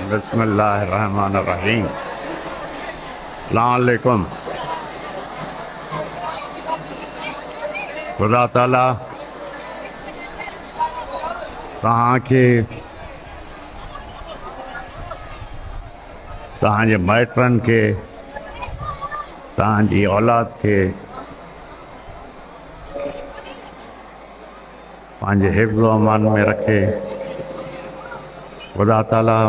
بسم اللہ الرحمن الرحیم. السلام علیکم. خدا تعالیٰ तव्हांखे तव्हांजे माइटनि खे तव्हांजी औलाद खे पंहिंजे हिफ़्ज़ ओ अमान में रखे. खुदा ताला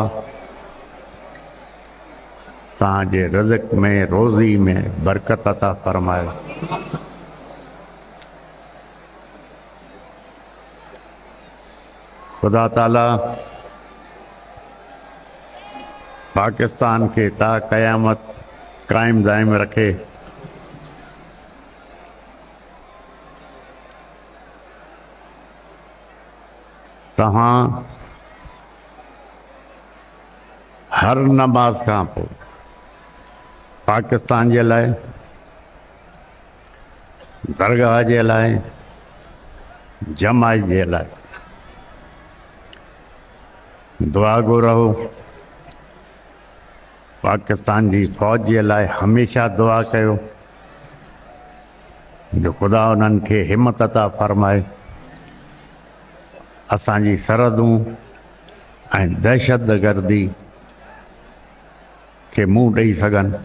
तव्हांजे रिज़्क़ में रोज़ी में बरकत अता फ़रमाए. खुदा ताला पाकिस्तान के ता क़यामत कायम दायम रखे. तव्हां हर नमाज खां पोइ पाकिस्तान जे लाइ, दरगाह जे लाइ, जमायत जे लाइ दुआ घुरो. पाकिस्तान जी फ़ौज जे लाइ हमेशह दुआ कयो जो ख़ुदा उन्हनि खे हिमत अता फ़रमाए. असांजी सरहदूं ऐं दहशतगर्दी खे मुंहुं ॾेई सघनि,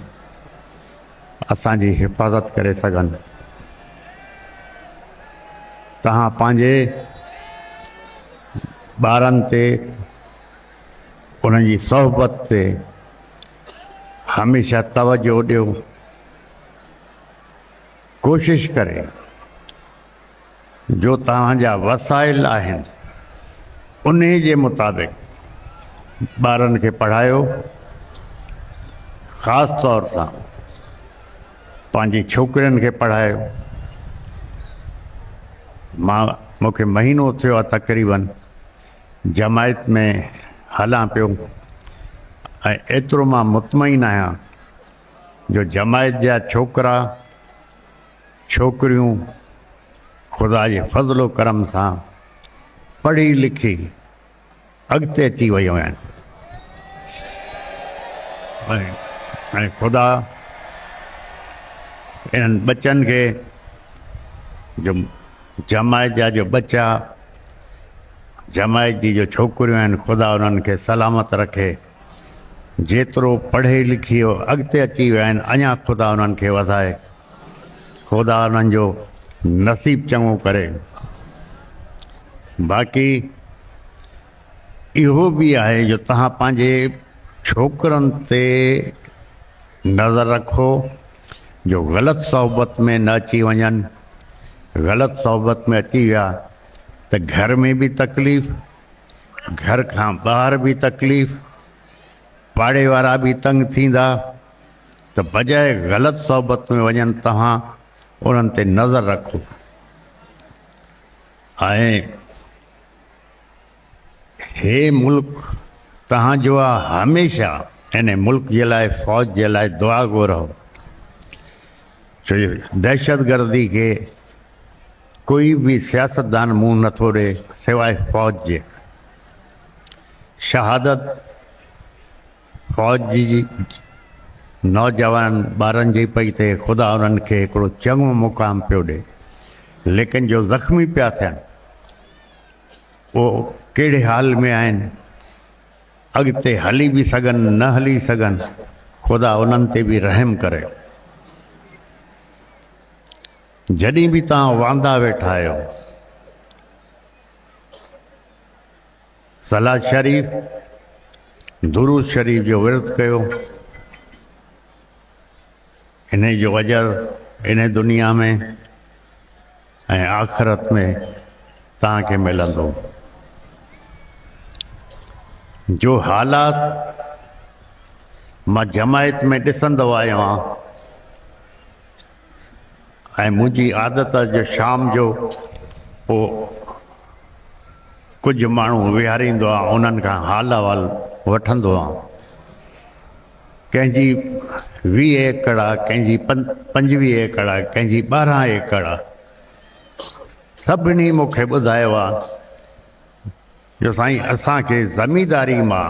असांजी हिफ़ाज़त करे सघनि. तव्हां पंहिंजे ॿारनि ते, उन्हनि जी सोहबत ते हमेशह तवजो ॾियो. कोशिशि करे जो तव्हांजा वसाइल आहिनि उन जे मुताबिक़ ॿारनि खे पढ़ायो. ख़ासि तौर सां पंहिंजी छोकिरियुनि खे पढ़ायो. मूंखे महीनो थियो आहे तक़रीबन जमायत में हलां पियो ऐं एतिरो मां मुतमइन आहियां जो जमायत जा छोकिरा छोकिरियूं ख़ुदा जे फज़लो करम सां पढ़ी लिखी अॻिते अची वियूं आहिनि. ऐं ख़ुदा इन्हनि बचनि खे जो जमायत जा जो बच्चा, जमायत जी जो छोकिरियूं आहिनि, ख़ुदा उन्हनि खे सलामत रखे. जेतिरो पढ़े लिखी अॻिते अची विया आहिनि अञा ख़ुदा उन्हनि खे वधाए. ख़ुदा उन्हनि जो नसीब चङो करे. बाक़ी इहो बि आहे जो तव्हां पंहिंजे छोकिरनि ते नज़र रखो जो ग़लति सोहबत में न अची वञनि. ग़लति सोहबत में अची विया त घर में बि तकलीफ़, घर खां ॿाहिरि बि तकलीफ़, पाड़े वारा बि तंग थींदा. त बजाए ग़लति सोहबत में वञनि तव्हां उन्हनि ते नज़र रखो. ऐं हे मुल्क तव्हांजो आहे. हमेशह इन मुल्क जे लाइ, फ़ौज जे लाइ दुआ घुरो. छो जो दहशतगर्दी खे कोई बि सियासतदान मुंहुं नथो ॾे सवाइ फ़ौज जे. शहादत फ़ौज जी नौजवान ॿारनि जी पई थिए. ख़ुदा उन्हनि खे हिकिड़ो चङो मुक़ाम पियो ॾे. लेकिन जो ज़ख़्मी पिया थियनि उहो कहिड़े हाल में आहिनि, अॻिते हली बि सघनि न हली सघनि. ख़ुदा उन्हनि ते बि रहम करे. जॾहिं बि तव्हां वांदा वेठा आहियो सलाद शरीफ़, दुरूद शरीफ़ जो विर्त कयो. इन जो अजर इन दुनिया में ऐं आख़िरत में तव्हांखे मिलंदो. जो हालात मां जमायत में ॾिसंदो आहियो आहियां ऐं मुंहिंजी आदत जो शाम जो पोइ कुझु माण्हू विहारींदो आहे, उन्हनि खां हाल अहवाल वठंदो आहियां. कंहिंजी 20 एकड़ आहे, कंहिंजी 25 एकड़ आहे, कंहिंजी 12 एकड़ आहे. सभिनी मूंखे ॿुधायो आहे जो साईं असांखे ज़मीदारी मां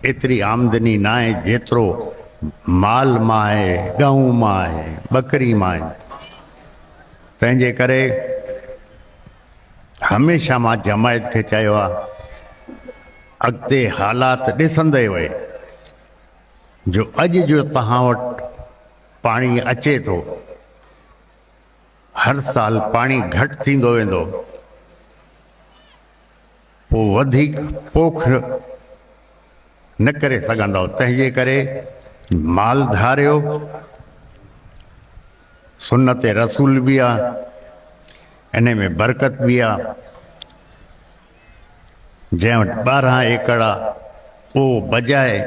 एतिरी आमदनी न आहे जेतिरो माल मां आहे, गहूं मां आहे, बकरी मां आहे। तंहिंजे करे हमेशह मां जमायत खे चयो आहे अॻिते हालात ॾिसंदे वए जो अॼु जो तव्हां वटि पाणी अचे थो, हर साल पाणी घटि थींदो वेंदो, पोइ वधीक पोख न करे सघंदव। तंहिंजे करे माल धारियो, सुन्नत रसूल बि आहे, इन में बरकत बि आहे। जंहिं वटि 12 एकड़ आहे उहो बजाए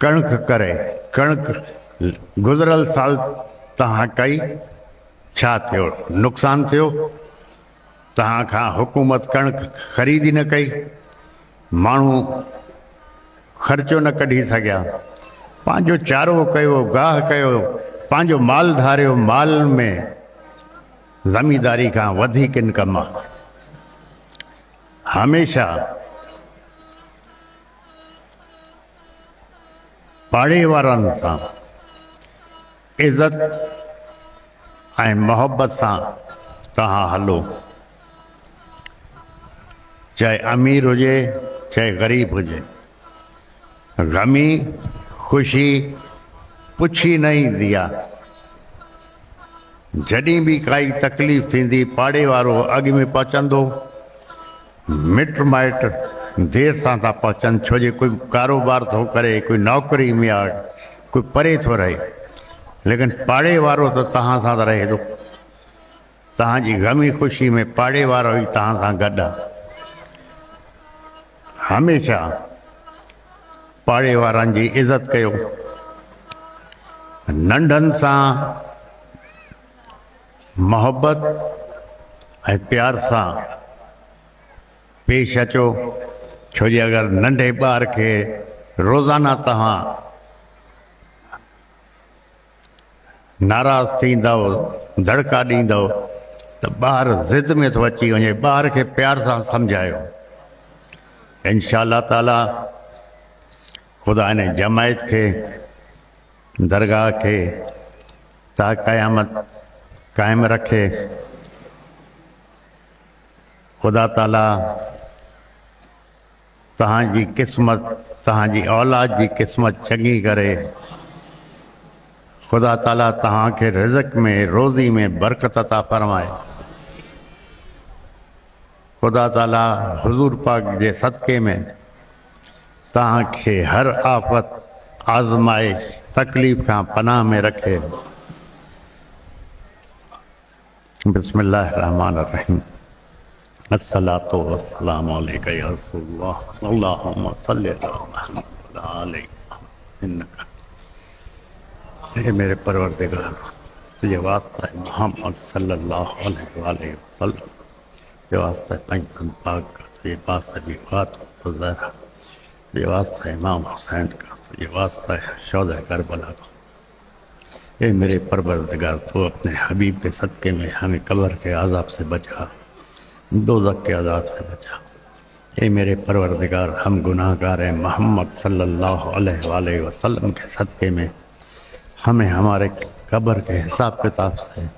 कणक करे, कणक गुज़िरियल साल तव्हां कई, छा थियो? नुक़सान थियो। तव्हां खां हुकूमत कणक ख़रीदी न कई, माण्हू ख़र्चो न कढी सघिया, पंहिंजो चारो कयो, गाह कयो, पंहिंजो माल धारियो। माल में ज़मींदारी खां वधीक इनकम आहे। हमेशह पाड़े वारनि सां इज़त ऐं मोहब्बत सां तव्हां हलो, चाहे अमीर हुजे चाहे ग़रीब हुजे। ग़मी ख़ुशी पुछी न ईंदी आहे। जॾहिं बि काई तकलीफ़ थींदी, पाड़े वारो अॻु में पहुचंदो, मिट माइट देर सां था पहुचनि, छो जे कोई कारोबार थो करे, कोई नौकरी में आहे, कोई परे थो रहे, लेकिन पाड़े वारो त तव्हां सां त रहे थो। तव्हांजी ग़मी ख़ुशी में पाड़े वारो ई तव्हां सां गॾु आहे। हमेशह पाड़े वारनि जी इज़त कयो, नंढनि सां मोहब्बत ऐं प्यार सां पेश अचो। छो जे अगरि नंढे ॿार खे रोज़ाना तव्हां नाराज़ थींदव, धड़का ॾींदव, त ॿार ज़िद में थो अची वञे। ॿार खे प्यार सां सम्झायो। इंशाअल्लाह ताला ख़ुदा इन जमायत खे, दरगाह खे ता क़यामत क़ाइमु रखे। ख़ुदा ताला तव्हांजी क़िस्मत, तव्हांजी औलाद जी क़िस्मत चङी करे। ख़ुदा ताला तव्हांखे रिज़्क़ में, रोज़ी में बरकत अता फरमाए। ख़ुदा ताला हुज़ूर पाक जे सदक़े में तव्हांखे हर आफ़त, आज़माइश, तकलीफ़ खां पनाह में रखे। बिस्मिल्लाह रहमान रहीम। अस्सलातु वस्सलामु अलैका या रसूलल्लाह, अल्लाहुम्मा सल्लि अला मुहम्मद व अला आलि इन्नका। से मेरे परवरदिगार, तुझे वास्ता है मोहम्मद सल्लल्लाहु अलैहि वसल्लम, तुझे वास्ता है पंजतन पाक का, तुझे वास्ता है फातिमा ज़हरा, तुझे वास्ता है इमाम हुसैन का, तुझे वास्ता है शोहदा करबला का। ए मेरे परवरदिगार, तो अपने हबीब के सदक़े में हमें कब्र के अज़ाब से बचा, दोज़ख के अज़ाब से बचा। ए मेरे परवरदिगार, हम गुनाहगार हैं, मोहम्मद सल्लल्लाहु अलैहि वसल्लम के सदक़े में हमें हमारे कब्र के हिसाब किताब से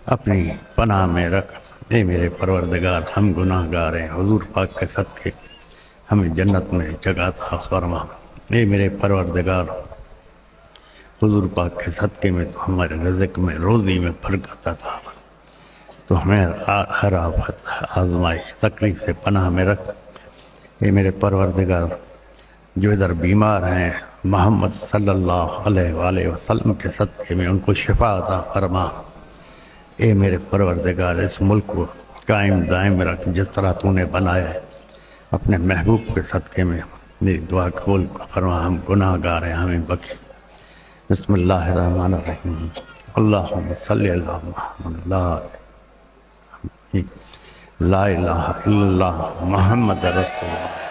अपनी पनाह में रख। ए मेरे परवरदिगार, हम गुनाहगार हैं, हुज़ूर पाक के सदक़े हमें जन्नत में जगह अता फरमा। ए मेरे परवरदिगार, हुज़ूर पाक के सदक़े में तो हमारे रिज़्क़ में, रोज़ी में बरकत अता, तो हमें हर आफत, आज़माइश, तकलीफ़ से पनाह में रख। ये मेरे परवरदिगार, जो इधर बीमार हैं, मोहम्मद सल्लल्लाहु अलैहि वसल्लम के सदक़े में उनको शिफा अता फरमा। ए मेरे परवरदिगार, इस मुल्क को कायम दायम रख जिस तरह तूने बनाया है। अपने महबूब के सदक़े में मेरी दुआ कबूल फरमा। हम गुनाहगार हैं, हमें बख्श। बिस्मिल्लाहिर्रहमानिर्रहीम। अल्लाहुम्मा सल्लि अला मुहम्मद ला इलाहा इल्लल्लाह मुहम्मद रसूलुल्लाह।